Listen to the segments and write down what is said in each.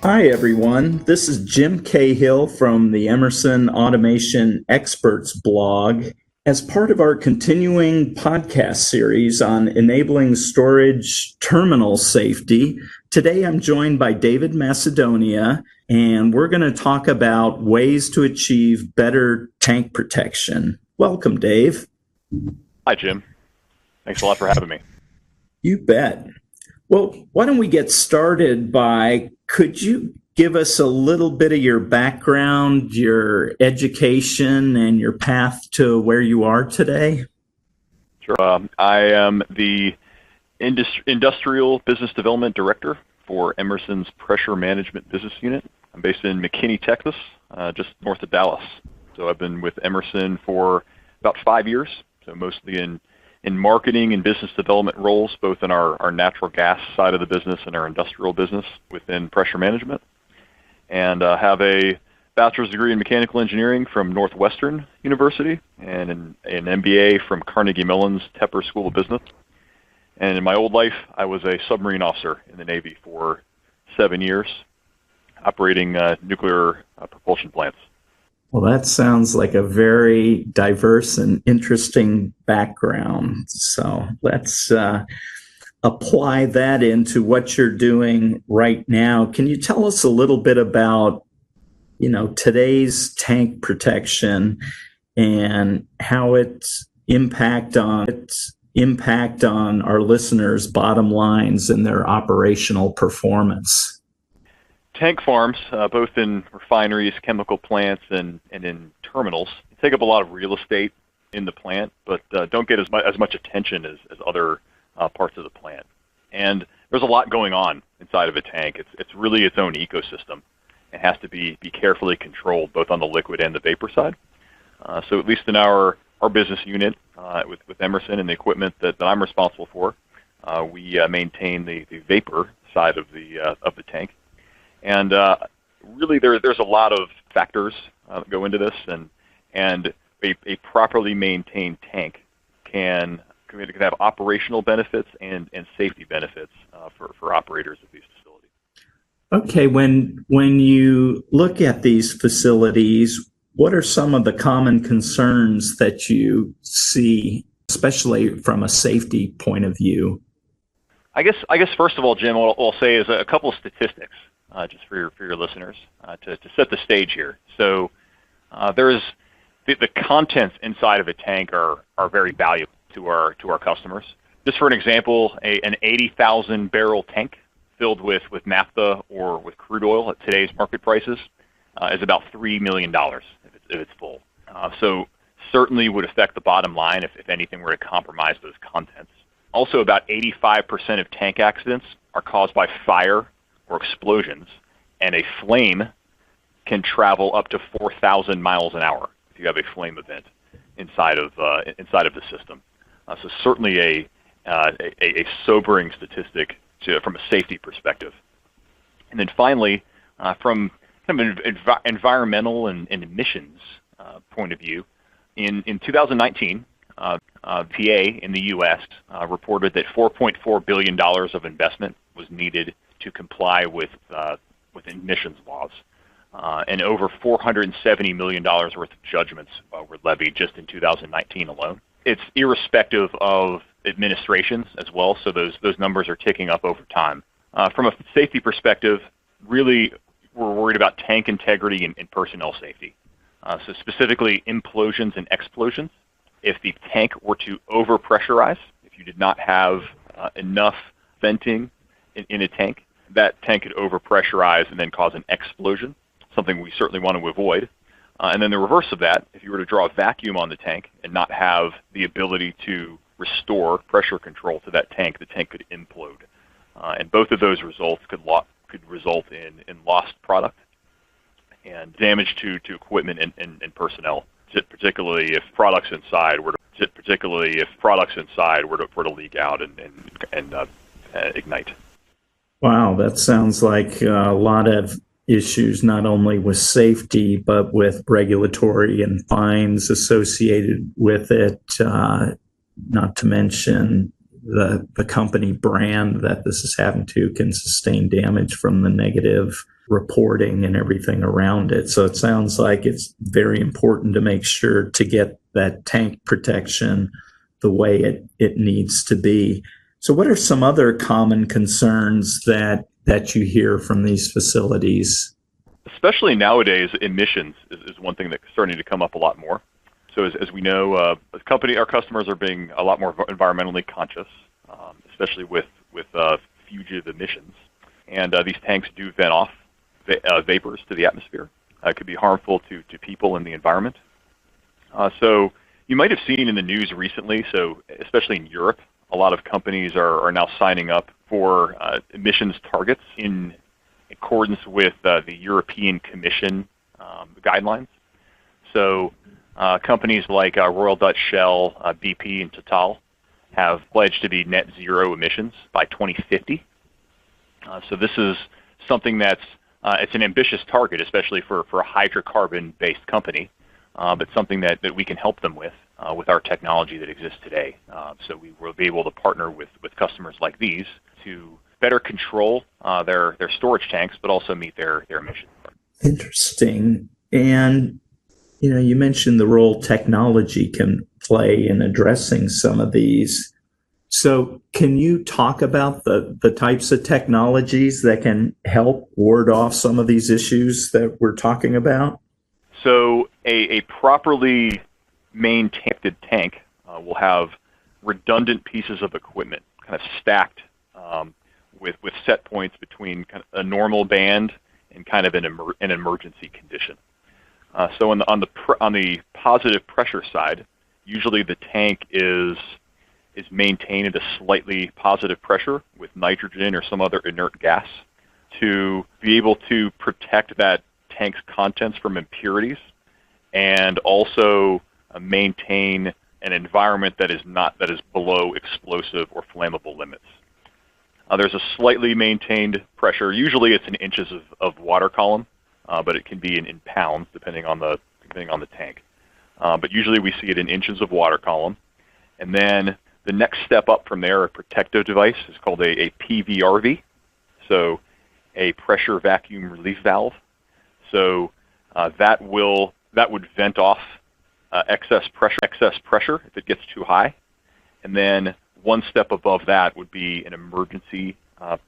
Hi, everyone. This is Jim Cahill from the Emerson Automation Experts blog. As part of our continuing podcast series on enabling storage terminal safety, today I'm joined by David Macedonia, and we're going to talk about ways to achieve better tank protection. Welcome, Dave. Hi, Jim. Thanks a lot for having me. You bet. Well, why don't we get started by, could you give us a little bit of your background, your education, and your path to where you are today? Sure. I am the Industrial Business Development Director for Emerson's Pressure Management Business Unit. I'm based in McKinney, Texas, just north of Dallas. So I've been with Emerson for about 5 years, so mostly in marketing and business development roles, both in our natural gas side of the business and our industrial business within pressure management. And have a bachelor's degree in mechanical engineering from Northwestern University and an MBA from Carnegie Mellon's Tepper School of Business. And in my old life, I was a submarine officer in the Navy for 7 years, operating nuclear propulsion plants. Well, that sounds like a very diverse and interesting background. So let's apply that into what you're doing right now. Can you tell us a little bit about, today's tank protection and how its impact on our listeners' bottom lines and their operational performance? Tank farms, both in refineries, chemical plants, and in terminals, take up a lot of real estate in the plant, but don't get as much attention as other parts of the plant. And there's a lot going on inside of a tank. It's really its own ecosystem. It has to be carefully controlled, both on the liquid and the vapor side. So at least in our business unit with Emerson and the equipment that I'm responsible for, we maintain the vapor side of the tank. And really, there's a lot of factors that go into this, and a properly maintained tank can have operational benefits and safety benefits for operators of these facilities. Okay, when you look at these facilities, what are some of the common concerns that you see, especially from a safety point of view? I guess first of all, Jim, what I'll say is a couple of statistics. Just for your listeners, to set the stage here. So there's the contents inside of a tank are very valuable to our customers. Just for an example, an 80,000 barrel tank filled with naphtha or with crude oil at today's market prices is about $3 million if it's full. So certainly would affect the bottom line if anything were to compromise those contents. Also, about 85% of tank accidents are caused by fire or explosions, and a flame can travel up to 4,000 miles an hour if you have a flame event inside of the system. So certainly a sobering statistic from a safety perspective. And then finally, from kind of an environmental and emissions point of view, in 2019, PA in the U.S. Reported that $4.4 billion of investment was needed to comply with emissions laws, and over $470 million worth of judgments were levied just in 2019 alone. It's irrespective of administrations as well, so those numbers are ticking up over time. From a safety perspective, really we're worried about tank integrity and personnel safety. So specifically implosions and explosions. If the tank were to overpressurize, if you did not have enough venting in a tank, that tank could overpressurize and then cause an explosion, something we certainly want to avoid. And then the reverse of that, if you were to draw a vacuum on the tank and not have the ability to restore pressure control to that tank, the tank could implode. And both of those results could result in lost product and damage to equipment and personnel, particularly if products inside were to particularly if products inside were to leak out and ignite. Wow, that sounds like a lot of issues, not only with safety, but with regulatory and fines associated with it, not to mention the company brand that this is having to can sustain damage from the negative reporting and everything around it. So it sounds like it's very important to make sure to get that tank protection the way it needs to be. So what are some other common concerns that you hear from these facilities? Especially nowadays, emissions is one thing that's starting to come up a lot more. So as we know, our customers are being a lot more environmentally conscious, especially with fugitive emissions. And these tanks do vent off vapors to the atmosphere. It could be harmful to people and the environment. So you might have seen in the news recently, so especially in Europe, a lot of companies are now signing up for emissions targets in accordance with the European Commission guidelines. So companies like Royal Dutch Shell, BP, and Total have pledged to be net zero emissions by 2050. So this is something that's it's an ambitious target, especially for a hydrocarbon-based company, but something that we can help them with our technology that exists today. So we will be able to partner with customers like these to better control their storage tanks, but also meet their emissions. Interesting. And you mentioned the role technology can play in addressing some of these. So can you talk about the types of technologies that can help ward off some of these issues that we're talking about? So a properly maintained tank will have redundant pieces of equipment kind of stacked with set points between kind of a normal band and kind of an emergency condition. So on the positive pressure side, usually the tank is maintained at a slightly positive pressure with nitrogen or some other inert gas to be able to protect that tank's contents from impurities and also maintain an environment that is below explosive or flammable limits. There's a slightly maintained pressure. Usually it's in inches of water column, but it can be in pounds depending on the tank. But usually we see it in inches of water column. And then the next step up from there, a protective device, is called a PVRV, so a pressure vacuum relief valve. So that would vent off excess pressure if it gets too high. And then one step above that would be an emergency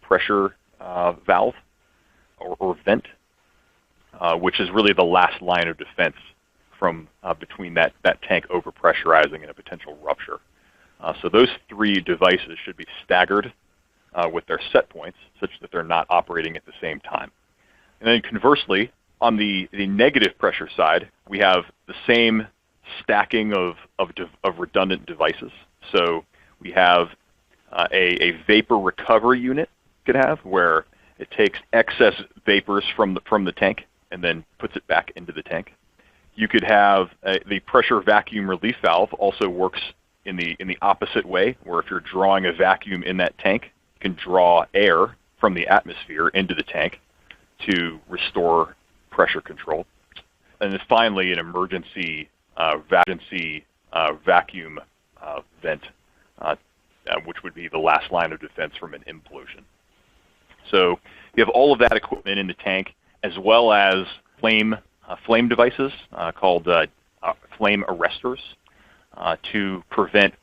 pressure valve or vent, which is really the last line of defense from between that tank overpressurizing and a potential rupture. So those three devices should be staggered with their set points such that they're not operating at the same time. And then conversely, on the negative pressure side, we have the same stacking of redundant devices. So we have a vapor recovery unit could have where it takes excess vapors from the tank and then puts it back into the tank. You could have the pressure vacuum relief valve also works in the opposite way, where if you're drawing a vacuum in that tank, you can draw air from the atmosphere into the tank to restore pressure control. And then finally, an emergency vacuum vent, which would be the last line of defense from an implosion. So you have all of that equipment in the tank, as well as flame devices called flame arresters to prevent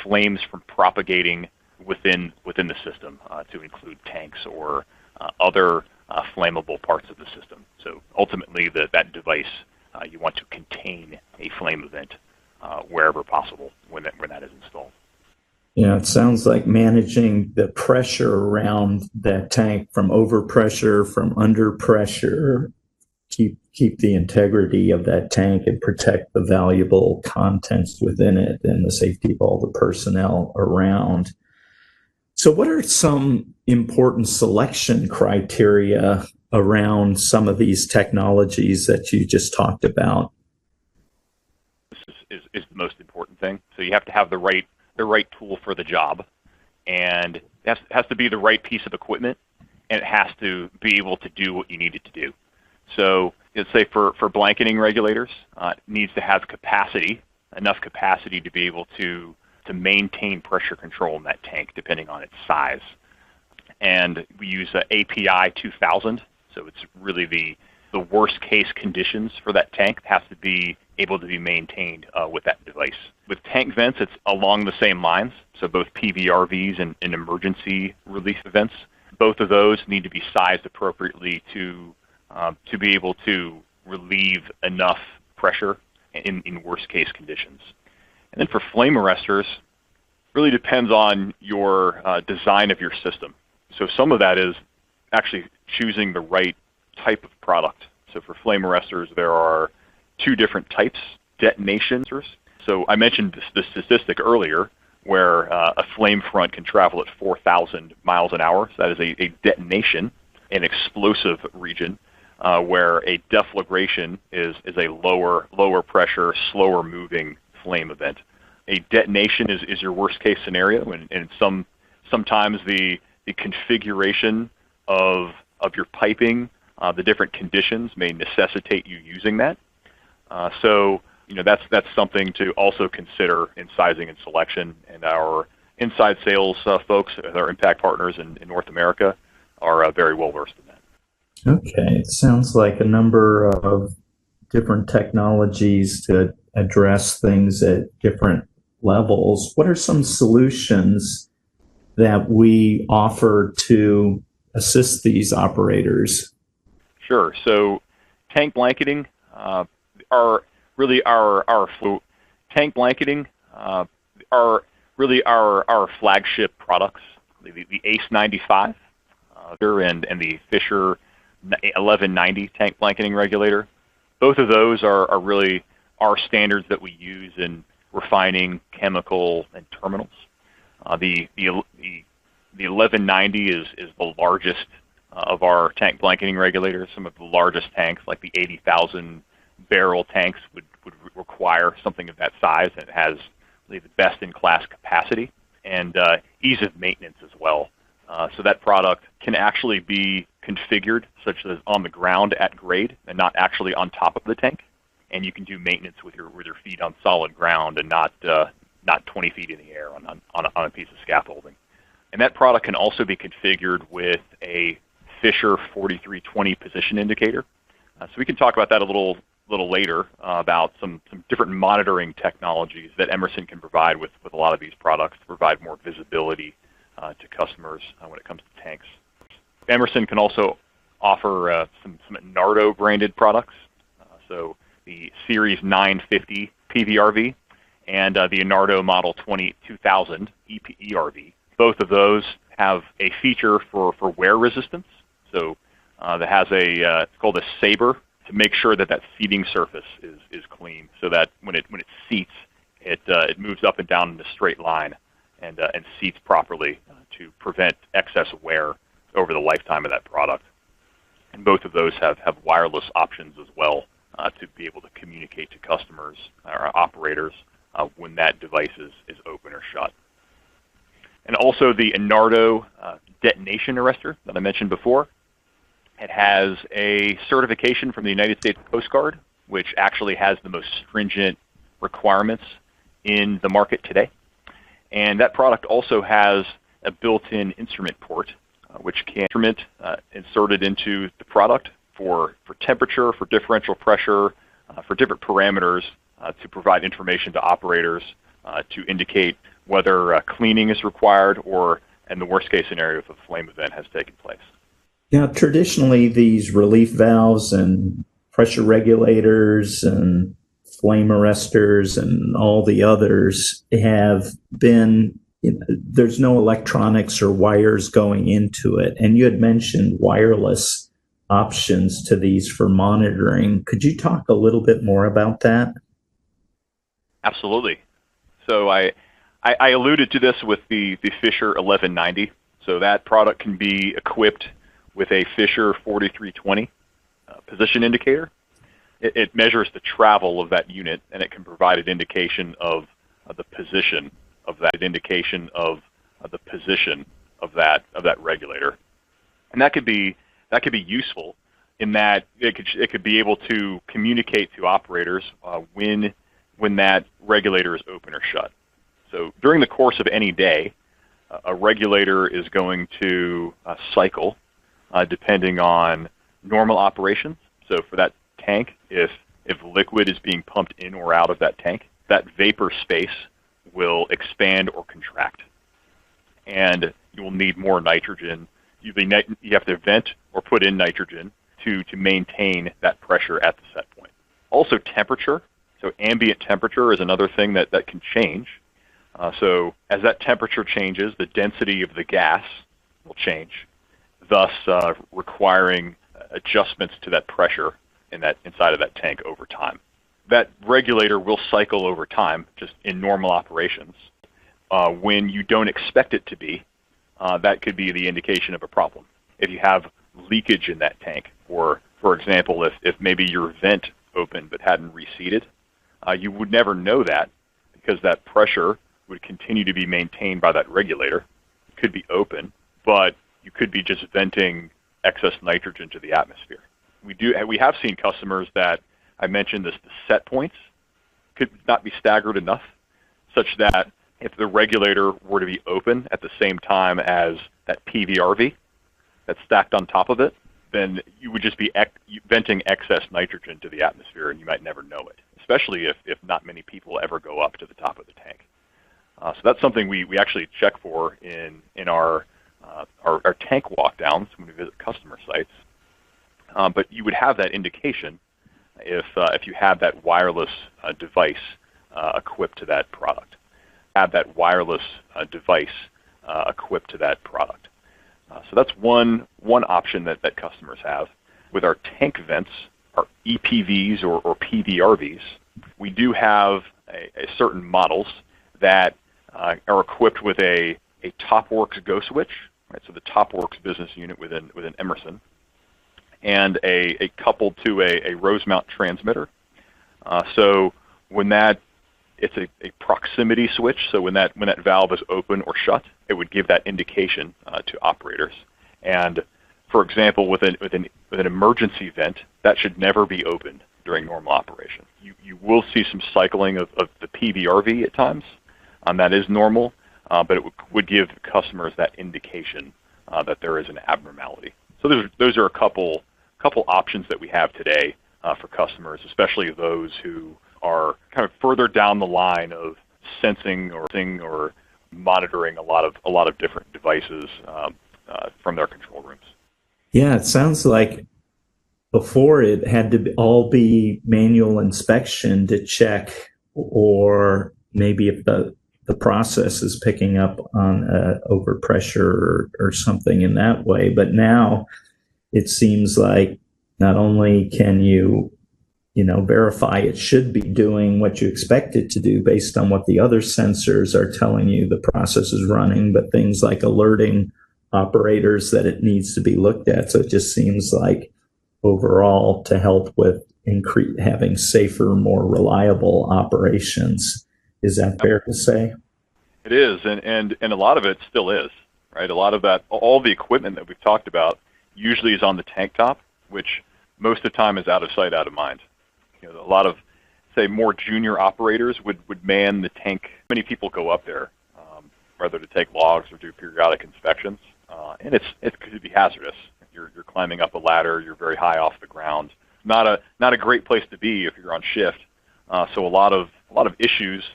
flames from propagating within the system, to include tanks or other flammable parts of the system. So ultimately, that device, you want to contain a flame event wherever possible when that is installed. Yeah, it sounds like managing the pressure around that tank from overpressure, from under pressure, keep the integrity of that tank and protect the valuable contents within it and the safety of all the personnel around. So what are some important selection criteria around some of these technologies that you just talked about? is the most important thing. So you have to have the right tool for the job, and it has to be the right piece of equipment, and it has to be able to do what you need it to do. So let's say for blanketing regulators, it needs to have enough capacity to be able to maintain pressure control in that tank, depending on its size. And we use API 2000, so it's really the worst case conditions for that tank has to be able to be maintained with that device. With tank vents, it's along the same lines, so both PVRVs and emergency relief vents. Both of those need to be sized appropriately to be able to relieve enough pressure in worst case conditions. And then for flame arresters, really depends on your design of your system. So some of that is actually choosing the right type of product. So for flame arresters, there are two different types, detonations. So I mentioned the statistic earlier where a flame front can travel at 4,000 miles an hour. So that is a detonation, an explosive region, where a deflagration is a lower pressure, slower moving flame event. A detonation is your worst case scenario, and sometimes the configuration of your piping, the different conditions may necessitate you using that. So that's something to also consider in sizing and selection. And our inside sales folks, our impact partners in North America, are very well versed in that. Okay, it sounds like a number of different technologies to address things at different levels. What are some solutions that we offer to assist these operators? Sure. So tank blanketing tank blanketing are really our flagship products. The ACE 95 and the Fisher 1190 tank blanketing regulator. Both of those are really our standards that we use in refining, chemical, and terminals. The 1190 is the largest of our tank blanketing regulators. Some of the largest tanks, like the 80,000 barrel tanks, would require something of that size, and it has really the best-in-class capacity and ease of maintenance as well. So that product can actually be configured such that it's on the ground at grade and not actually on top of the tank, and you can do maintenance with your feet on solid ground and not 20 feet in the air on a piece of scaffolding. And that product can also be configured with a Fisher 4320 position indicator. So we can talk about that a little later about some different monitoring technologies that Emerson can provide with a lot of these products to provide more visibility to customers when it comes to tanks. Emerson can also offer some Nardo branded products. So the Series 950 PVRV and the Nardo Model 2000 ERV. Both of those have a feature for wear resistance. So that has it's called a saber, to make sure that seating surface is clean, so that when it seats, it moves up and down in a straight line and seats properly to prevent excess wear over the lifetime of that product. And both of those have wireless options as well to be able to communicate to customers or operators when that device is open or shut. And also the Nardo detonation arrestor that I mentioned before. It has a certification from the United States Coast Guard, which actually has the most stringent requirements in the market today. And that product also has a built-in instrument port, which can instrument inserted into the product for temperature, for differential pressure, for different parameters to provide information to operators to indicate whether cleaning is required or, in the worst case scenario, if a flame event has taken place. Now, traditionally, these relief valves and pressure regulators and flame arresters and all the others have been, there's no electronics or wires going into it. And you had mentioned wireless options to these for monitoring. Could you talk a little bit more about that? Absolutely. So I alluded to this with the Fisher 1190. So that product can be equipped with a Fisher 4320 position indicator. it measures the travel of that unit, and it can provide an indication of the position of that regulator. And that could be useful in that it could be able to communicate to operators when that regulator is open or shut. So during the course of any day, a regulator is going to cycle depending on normal operations. So for that tank, if liquid is being pumped in or out of that tank, that vapor space will expand or contract, and you will need more nitrogen. You have to vent or put in nitrogen to maintain that pressure at the set point. Also temperature. So ambient temperature is another thing that can change. So as that temperature changes, the density of the gas will change, thus requiring adjustments to that pressure inside of that tank over time. That regulator will cycle over time, just in normal operations. When you don't expect it to be, that could be the indication of a problem. If you have leakage in that tank, or for example, if maybe your vent opened but hadn't reseated, you would never know that because that pressure would continue to be maintained by that regulator. It could be open, but you could be just venting excess nitrogen to the atmosphere. We have seen customers that I mentioned the set points could not be staggered enough, such that if the regulator were to be open at the same time as that PVRV that's stacked on top of it, then you would just be venting excess nitrogen to the atmosphere, and you might never know it, especially if not many people ever go up to the top of the tank. So that's something we actually check for in our tank walkdowns when we visit customer sites. But you would have that indication if you have that wireless device equipped to that product. So that's one option that customers have. With our tank vents, our EPVs or PVRVs, we do have a certain models that are equipped with a TopWorks Go switch, right? So the TopWorks business unit within Emerson, and a coupled to a Rosemount transmitter. So when it's a proximity switch, so when that valve is open or shut, it would give that indication to operators. And for example, with an emergency vent, that should never be opened during normal operation. You will see some cycling of the PVRV at times. That is normal, but it would give customers that indication that there is an abnormality. So those are a couple options that we have today for customers, especially those who are kind of further down the line of sensing or monitoring a lot of different devices from their control rooms. Yeah, it sounds like before it had to all be manual inspection to check, or maybe if the process is picking up on overpressure or something in that way. But now it seems like not only can you verify it should be doing what you expect it to do based on what the other sensors are telling you the process is running, but things like alerting operators that it needs to be looked at. So it just seems like overall to help with having safer, more reliable operations. Is that fair to say? It is, and a lot of it still is, right? A lot of that, all the equipment that we've talked about usually is on the tank top, which most of the time is out of sight, out of mind. A lot of, say, more junior operators would man the tank. Many people go up there, whether to take logs or do periodic inspections, and it could be hazardous. You're climbing up a ladder. You're very high off the ground. Not a great place to be if you're on shift. So a lot of issues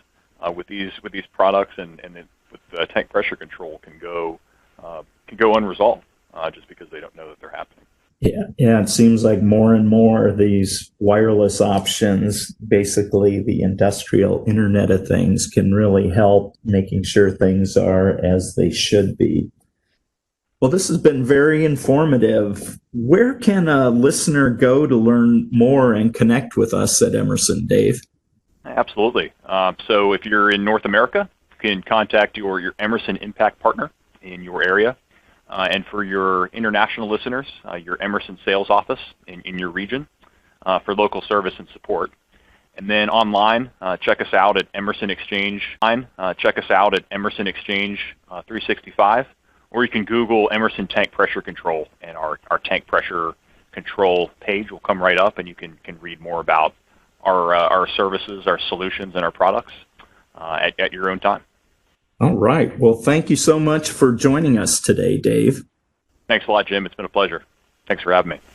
with these products and with tank pressure control can go unresolved just because they don't know that they're happening. Yeah, it seems like more and more of these wireless options, basically the industrial Internet of Things, can really help making sure things are as they should be. Well, this has been very informative. Where can a listener go to learn more and connect with us at Emerson, Dave? Absolutely. So if you're in North America, you can contact your Emerson Impact partner in your area. And for your international listeners, your Emerson sales office in your region. for local service and support. And then online, check us out at Emerson Exchange. Check us out at Emerson Exchange 365, or you can Google Emerson Tank Pressure Control, and our tank pressure control page will come right up, and you can read more about our services, our solutions, and our products at your own time. All right. Well, thank you so much for joining us today, Dave. Thanks a lot, Jim. It's been a pleasure. Thanks for having me.